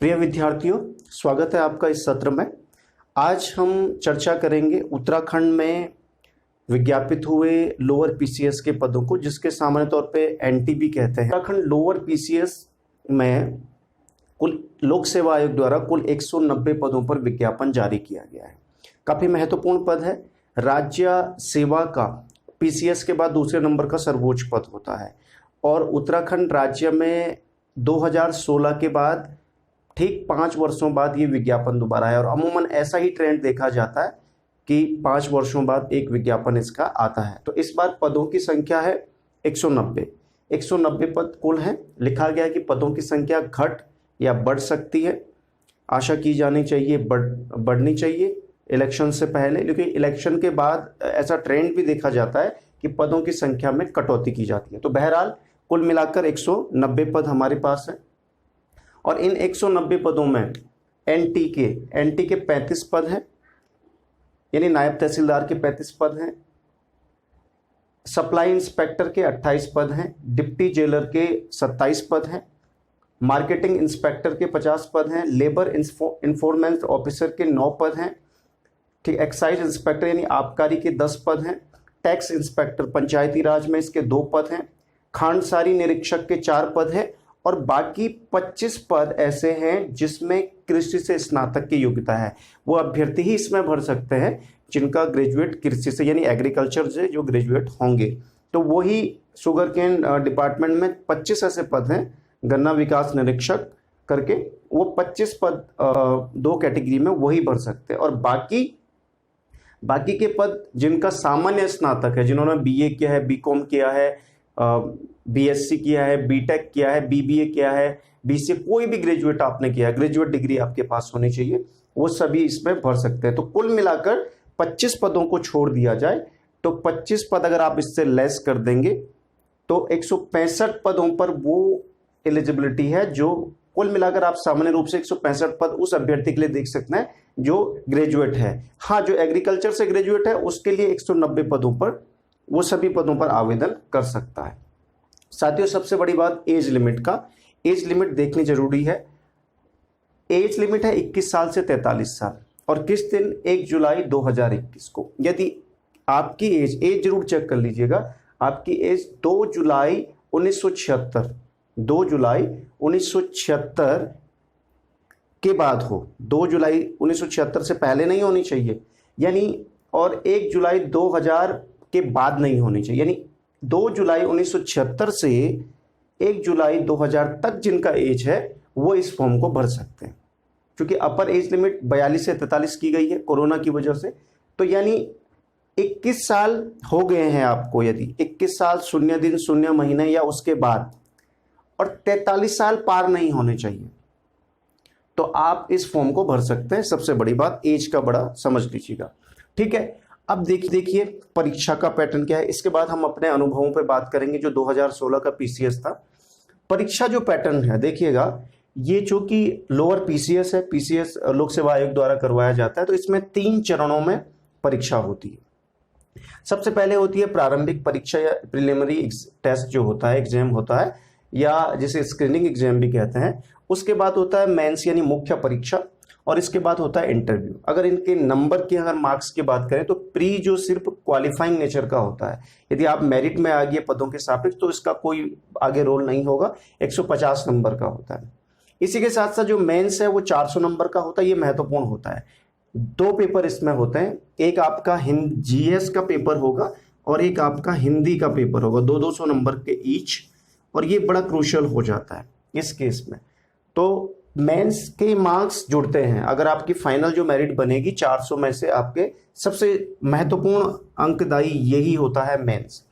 प्रिय विद्यार्थियों, स्वागत है आपका इस सत्र में। आज हम चर्चा करेंगे उत्तराखंड में विज्ञापित हुए लोअर पीसीएस के पदों को, जिसके सामान्य तौर पे एनटी भी कहते हैं। उत्तराखंड लोअर पीसीएस में कुल लोक सेवा आयोग द्वारा कुल 190 पदों पर विज्ञापन जारी किया गया है। काफ़ी महत्वपूर्ण पद है। राज्य सेवा का पीसीएस के बाद दूसरे नंबर का सर्वोच्च पद होता है और उत्तराखंड राज्य में 2016 के बाद ठीक 5 वर्षों बाद ये विज्ञापन दोबारा है और अमूमन ऐसा ही ट्रेंड देखा जाता है कि 5 वर्षों बाद एक विज्ञापन इसका आता है। तो इस बार पदों की संख्या है 190 पद कुल हैं। लिखा गया है कि पदों की संख्या घट या बढ़ सकती है। आशा की जानी चाहिए बढ़नी चाहिए इलेक्शन से पहले, लेकिन इलेक्शन के बाद ऐसा ट्रेंड भी देखा जाता है कि पदों की संख्या में कटौती की जाती है। तो बहरहाल कुल मिलाकर 190 पद हमारे पास है और इन 190 पदों में एनटी के 35 पद हैं, यानी नायब तहसीलदार के 35 पद हैं, सप्लाई इंस्पेक्टर के 28 पद हैं, डिप्टी जेलर के 27 पद हैं, मार्केटिंग इंस्पेक्टर के 50 पद हैं, लेबर इंफोर्समेंट ऑफिसर के 9 पद हैं, ठीक, एक्साइज इंस्पेक्टर यानी आबकारी के 10 पद हैं, टैक्स इंस्पेक्टर पंचायती राज में इसके 2 पद हैं, खांडसारी निरीक्षक के 4 पद हैं और बाकी 25 पद ऐसे हैं जिसमें कृषि से स्नातक की योग्यता है। वो अभ्यर्थी ही इसमें भर सकते हैं जिनका ग्रेजुएट कृषि से यानी एग्रीकल्चर से जो ग्रेजुएट होंगे। तो वही शुगर केन डिपार्टमेंट में 25 ऐसे पद हैं गन्ना विकास निरीक्षक करके, वो 25 पद 2 कैटेगरी में वही भर सकते हैं और बाकी के पद जिनका सामान्य स्नातक है, जिन्होंने बीए किया है, बीकॉम किया है, बीएससी किया है, बीटेक किया है, बीबीए किया है, बीसीए, कोई भी ग्रेजुएट आपने किया है, ग्रेजुएट डिग्री आपके पास होनी चाहिए, वो सभी इसमें भर सकते हैं। तो कुल मिलाकर 25 पदों को छोड़ दिया जाए तो 25 पद अगर आप इससे लेस कर देंगे तो 165 पदों पर वो एलिजिबिलिटी है जो कुल मिलाकर आप सामान्य रूप से 165 पद उस अभ्यर्थी के लिए देख सकते हैं जो ग्रेजुएट है। हाँ, जो एग्रीकल्चर से ग्रेजुएट है उसके लिए 190 पदों पर वो सभी पदों पर आवेदन कर सकता है। साथियों, सबसे बड़ी बात एज लिमिट का, एज लिमिट देखनी जरूरी है। एज लिमिट है 21 साल से 43 साल और किस दिन 1 जुलाई 2021 को। यदि आपकी एज जरूर चेक कर लीजिएगा, आपकी एज 2 जुलाई 1976 के बाद हो, 2 जुलाई 1976 से पहले नहीं होनी चाहिए यानी, और 1 जुलाई 2000 के बाद नहीं होनी चाहिए, यानी 2 जुलाई 1976 से 1 जुलाई 2000 तक जिनका एज है वो इस फॉर्म को भर सकते हैं। क्योंकि अपर एज लिमिट 42 से 43 की गई है कोरोना की वजह से, तो यानी 21 साल हो गए हैं आपको, यदि 21 साल 0 दिन 0 महीने या उसके बाद और 43 साल पार नहीं होने चाहिए तो आप इस फॉर्म को भर सकते हैं। सबसे बड़ी बात एज का बड़ा समझ लीजिएगा, ठीक है। अब देखिए परीक्षा का पैटर्न क्या है, इसके बाद हम अपने अनुभवों पे बात करेंगे जो 2016 का पीसीएस था। परीक्षा जो पैटर्न है देखिएगा, ये जो कि लोअर पीसीएस है, पीसीएस लोक सेवा आयोग द्वारा करवाया जाता है, तो इसमें 3 चरणों में परीक्षा होती है। सबसे पहले होती है प्रारंभिक परीक्षा या प्रिलिमिनरी टेस्ट जो होता है, एग्जाम होता है, या जिसे स्क्रीनिंग एग्जाम भी कहते हैं। उसके बाद होता है मेंस यानी मुख्य परीक्षा और इसके बाद होता है इंटरव्यू। अगर इनके नंबर की अगर मार्क्स की बात करें तो प्री जो सिर्फ क्वालिफाइंग नेचर का होता है, यदि आप मेरिट में आ गए पदों के सापेक्ष तो इसका कोई आगे रोल नहीं होगा, 150 नंबर का होता है। इसी के साथ साथ जो मेंस है वो 400 नंबर का होता है, ये महत्वपूर्ण होता है। 2 पेपर इसमें होते हैं, एक आपका जीएस का पेपर होगा और एक आपका हिंदी का पेपर होगा, 200 नंबर के ईच, और ये बड़ा क्रूशियल हो जाता है इस केस में। तो मेंस के मार्क्स जुड़ते हैं, अगर आपकी फाइनल जो मेरिट बनेगी 400 में से आपके सबसे महत्वपूर्ण अंकदायी यही होता है मेंस।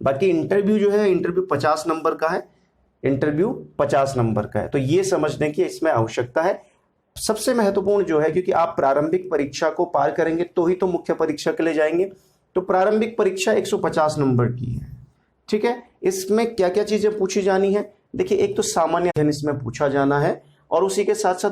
बाकी इंटरव्यू जो है, इंटरव्यू 50 नंबर का है, तो ये समझने की इसमें आवश्यकता है। सबसे महत्वपूर्ण जो है, क्योंकि आप प्रारंभिक परीक्षा को पार करेंगे तो ही तो मुख्य परीक्षा के लिए जाएंगे, तो प्रारंभिक परीक्षा 150 नंबर की है, ठीक है। इसमें क्या क्या चीजें पूछी जानी है, देखिए एक तो सामान्य अध्ययन इसमें पूछा जाना है और उसी के साथ साथ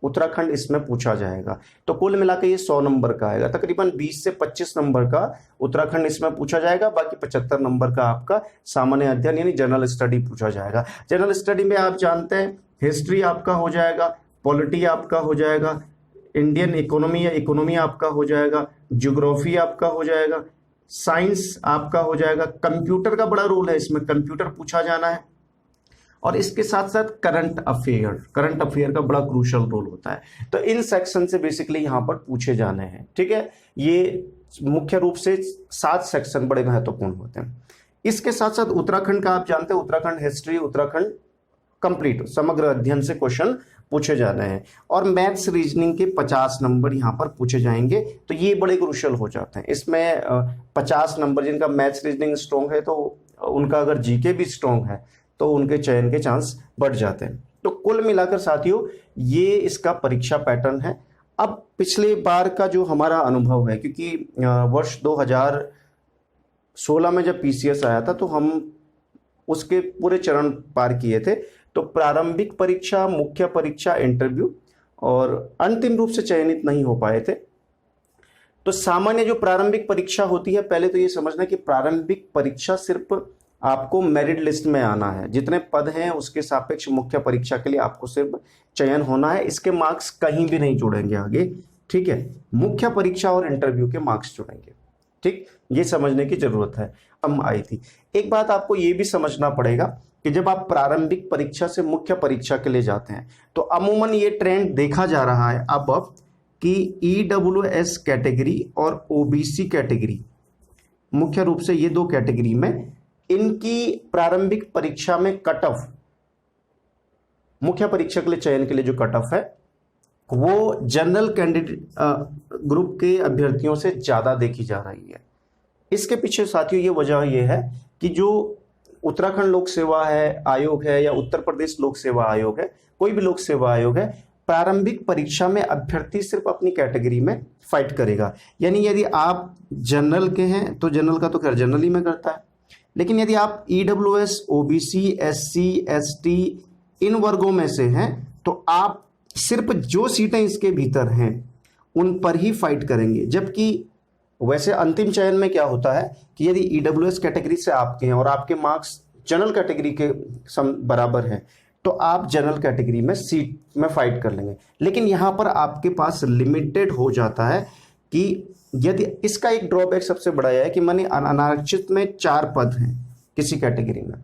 उत्तराखंड इसमें पूछा जाएगा। तो कुल मिलाकर ये 100 नंबर का आएगा, तकरीबन 20 से 25 नंबर का उत्तराखंड इसमें पूछा जाएगा, बाकी 75 नंबर का आपका सामान्य अध्ययन यानी जनरल स्टडी पूछा जाएगा। जनरल स्टडी में आप जानते हैं हिस्ट्री आपका हो जाएगा, पॉलिटी आपका हो जाएगा, इंडियन इकोनॉमी या इकोनॉमी आपका हो जाएगा, ज्योग्राफी आपका हो जाएगा, साइंस आपका हो जाएगा। कंप्यूटर का बड़ा रोल है इसमें, कंप्यूटर पूछा जाना है। और इसके साथ साथ करंट अफेयर का बड़ा क्रूशल रोल होता है। तो इन सेक्शन से बेसिकली यहाँ पर पूछे जाने हैं, ठीक है। ये मुख्य रूप से 7 सेक्शन बड़े महत्वपूर्ण होते हैं। इसके साथ साथ उत्तराखंड का आप जानते हैं, उत्तराखंड हिस्ट्री, उत्तराखंड कंप्लीट समग्र अध्ययन से क्वेश्चन पूछे जाने हैं। और मैथ्स रीजनिंग के 50 नंबर यहाँ पर पूछे जाएंगे। तो ये बड़े क्रूशल हो जाते हैं इसमें। 50 नंबर जिनका मैथ्स रीजनिंग स्ट्रॉन्ग है तो उनका अगर जीके भी स्ट्रॉन्ग है तो उनके चयन के चांस बढ़ जाते हैं। तो कुल मिलाकर साथियों ये इसका परीक्षा पैटर्न है। अब पिछले बार का जो हमारा अनुभव है, क्योंकि वर्ष 2016 में जब पीसीएस आया था तो हम उसके पूरे चरण पार किए थे। तो प्रारंभिक परीक्षा, मुख्य परीक्षा, इंटरव्यू और अंतिम रूप से चयनित नहीं हो पाए थे। तो सामान्य जो प्रारंभिक परीक्षा होती है, पहले तो ये समझना कि प्रारंभिक परीक्षा सिर्फ आपको मेरिट लिस्ट में आना है। जितने पद हैं उसके सापेक्ष मुख्य परीक्षा के लिए आपको सिर्फ चयन होना है। इसके मार्क्स कहीं भी नहीं जुड़ेंगे आगे, ठीक है। मुख्य परीक्षा और इंटरव्यू के मार्क्स जुड़ेंगे, ठीक। ये समझने की जरूरत है। हम आई थी। एक बात आपको ये भी समझना पड़ेगा कि जब आप प्रारंभिक परीक्षा से मुख्य परीक्षा के लिए जाते हैं तो अमूमन ये ट्रेंड देखा जा रहा है अब कि ईडब्ल्यूएस कैटेगरी और ओबीसी कैटेगरी, मुख्य रूप से ये 2 कैटेगरी में इनकी प्रारंभिक परीक्षा में कट ऑफ, मुख्य परीक्षा के लिए चयन के लिए जो कट ऑफ है वो जनरल कैंडिडेट ग्रुप के अभ्यर्थियों से ज्यादा देखी जा रही है। इसके पीछे साथियों ये वजह ये है कि जो उत्तराखंड लोक सेवा है आयोग है या उत्तर प्रदेश लोक सेवा आयोग है, कोई भी लोक सेवा आयोग है, प्रारंभिक परीक्षा में अभ्यर्थी सिर्फ अपनी कैटेगरी में फाइट करेगा। यानी यदि आप जनरल के हैं तो जनरल का तो खैर जनरल ही में करता है, लेकिन यदि आप ईडब्ल्यूएस, ओबीसी, एससी, एसटी इन वर्गों में से हैं तो आप सिर्फ जो सीटें इसके भीतर हैं उन पर ही फाइट करेंगे। जबकि वैसे अंतिम चयन में क्या होता है कि यदि ईडब्ल्यूएस कैटेगरी से आपके हैं और आपके मार्क्स जनरल कैटेगरी के बराबर हैं तो आप जनरल कैटेगरी में सीट में फाइट कर लेंगे। लेकिन यहाँ पर आपके पास लिमिटेड हो जाता है कि यदि इसका एक ड्रॉबैक सबसे बड़ा यह है कि माने अनारक्षित में 4 पद हैं किसी कैटेगरी में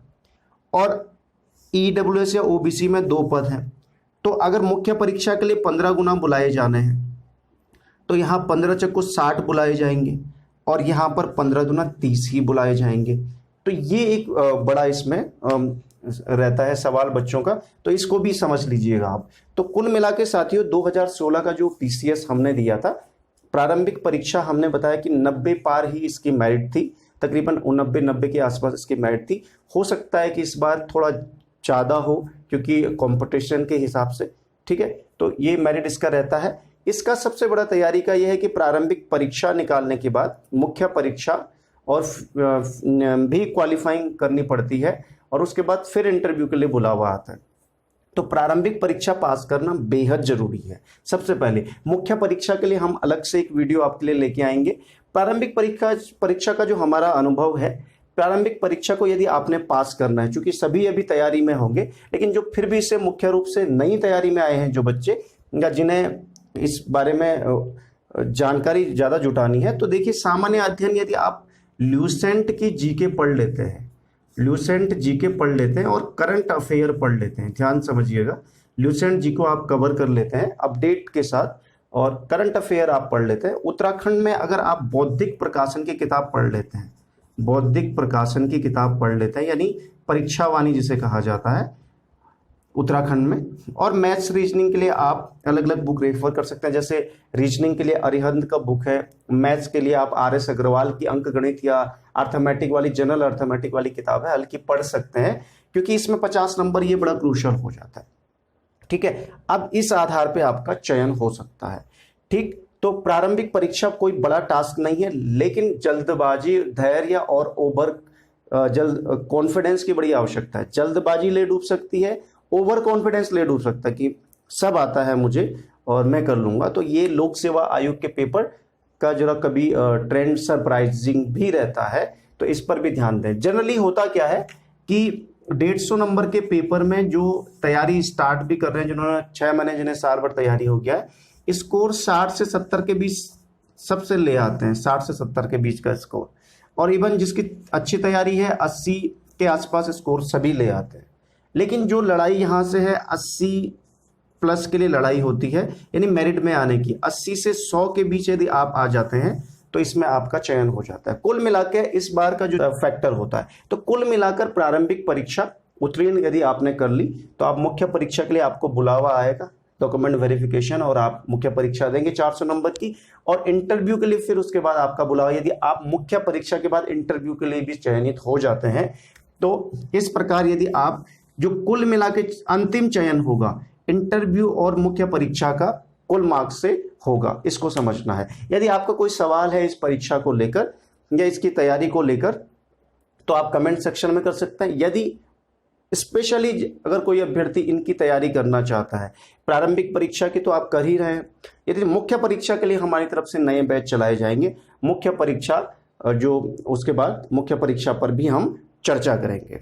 और ईडब्ल्यूएस या ओबीसी में 2 पद हैं। तो अगर मुख्य परीक्षा के लिए 15 गुना बुलाए जाने हैं तो यहाँ 15 चक्को 60 बुलाए जाएंगे और यहाँ पर 15 गुना 30 ही बुलाए जाएंगे। तो ये एक बड़ा इसमें रहता है सवाल बच्चों का, तो इसको भी समझ लीजिएगा आप। तो कुल मिला के साथियों 2016 का जो पीसीएस हमने दिया था, प्रारंभिक परीक्षा हमने बताया कि 90 पार ही इसकी मेरिट थी, तकरीबन 90 के आसपास इसकी मेरिट थी। हो सकता है कि इस बार थोड़ा ज़्यादा हो क्योंकि कंपटीशन के हिसाब से, ठीक है। तो ये मेरिट इसका रहता है। इसका सबसे बड़ा तैयारी का यह है कि प्रारंभिक परीक्षा निकालने के बाद मुख्य परीक्षा और भी क्वालिफाइंग करनी पड़ती है और उसके बाद फिर इंटरव्यू के लिए बुलावा आता है। तो प्रारंभिक परीक्षा पास करना बेहद जरूरी है। सबसे पहले मुख्य परीक्षा के लिए हम अलग से एक वीडियो आपके लिए लेके आएंगे। प्रारंभिक परीक्षा का जो हमारा अनुभव है, प्रारंभिक परीक्षा को यदि आपने पास करना है, चूंकि सभी अभी तैयारी में होंगे, लेकिन जो फिर भी इसे मुख्य रूप से नई तैयारी में आए हैं जो बच्चे या जिन्हें इस बारे में जानकारी ज़्यादा जुटानी है, तो देखिए सामान्य अध्ययन यदि आप ल्यूसेंट की जीके पढ़ लेते हैं, ल्यूसेंट जीके पढ़ लेते हैं और करंट अफेयर पढ़ लेते हैं, ध्यान समझिएगा, ल्यूसेंट जी को आप कवर कर लेते हैं अपडेट के साथ और करंट अफेयर आप पढ़ लेते हैं। उत्तराखंड में अगर आप बौद्धिक प्रकाशन की किताब पढ़ लेते हैं, बौद्धिक प्रकाशन की किताब पढ़ लेते हैं यानी परीक्षावाणी जिसे कहा जाता है उत्तराखंड में, और मैथ्स रीजनिंग के लिए आप अलग अलग बुक रेफर कर सकते हैं। जैसे रीजनिंग के लिए अरिहंत का बुक है, मैथ्स के लिए आप आर.एस. अग्रवाल की अंक गणित या अर्थमेटिक वाली जनरल अर्थमेटिक वाली किताब है, हल्की पढ़ सकते हैं क्योंकि इसमें 50 नंबर ये बड़ा क्रूशल हो जाता है, ठीक है। अब इस आधार पे आपका चयन हो सकता है, ठीक। तो प्रारंभिक परीक्षा कोई बड़ा टास्क नहीं है, लेकिन जल्दबाजी, धैर्य और ओवर कॉन्फिडेंस की बड़ी आवश्यकता है। जल्दबाजी ले डूब सकती है, ओवर कॉन्फिडेंस ले डूब सकता है कि सब आता है मुझे और मैं कर लूंगा। तो ये लोक सेवा आयोग के पेपर का जरा कभी ट्रेंड सरप्राइजिंग भी रहता है, तो इस पर भी ध्यान दें। जनरली होता क्या है कि 150 नंबर के पेपर में जो तैयारी स्टार्ट भी कर रहे हैं, जिन्होंने 6 महीने, जिन्हें साल भर तैयारी हो गया है, स्कोर 60 से 70 के बीच सबसे ले आते हैं, 60 से 70 के बीच का स्कोर। और इवन जिसकी अच्छी तैयारी है 80 के आसपास स्कोर सभी ले आते हैं। लेकिन जो लड़ाई यहाँ से है 80 प्लस के लिए लड़ाई होती है, यानी मेरिट में आने की। 80 से 100 के बीच यदि आप आ जाते हैं तो इसमें आपका चयन हो जाता है। कुल मिलाकर इस बार का जो फैक्टर होता है, तो कुल मिलाकर प्रारंभिक परीक्षा उत्तीर्ण यदि आपने कर ली तो आप मुख्य परीक्षा के लिए आपको बुलावा आएगा, डॉक्यूमेंट वेरिफिकेशन, और आप मुख्य परीक्षा देंगे 400 नंबर की। और इंटरव्यू के लिए फिर उसके बाद आपका बुलावा, यदि आप मुख्य परीक्षा के बाद इंटरव्यू के लिए भी चयनित हो जाते हैं। तो इस प्रकार यदि आप जो कुल मिला के अंतिम चयन होगा इंटरव्यू और मुख्य परीक्षा का कुल मार्क्स से होगा, इसको समझना है। यदि आपका कोई सवाल है इस परीक्षा को लेकर या इसकी तैयारी को लेकर तो आप कमेंट सेक्शन में कर सकते हैं। यदि स्पेशली अगर कोई अभ्यर्थी इनकी तैयारी करना चाहता है प्रारंभिक परीक्षा की, तो आप कर ही रहे हैं। यदि मुख्य परीक्षा के लिए हमारी तरफ से नए बैच चलाए जाएंगे, मुख्य परीक्षा जो उसके बाद मुख्य परीक्षा पर भी हम चर्चा करेंगे।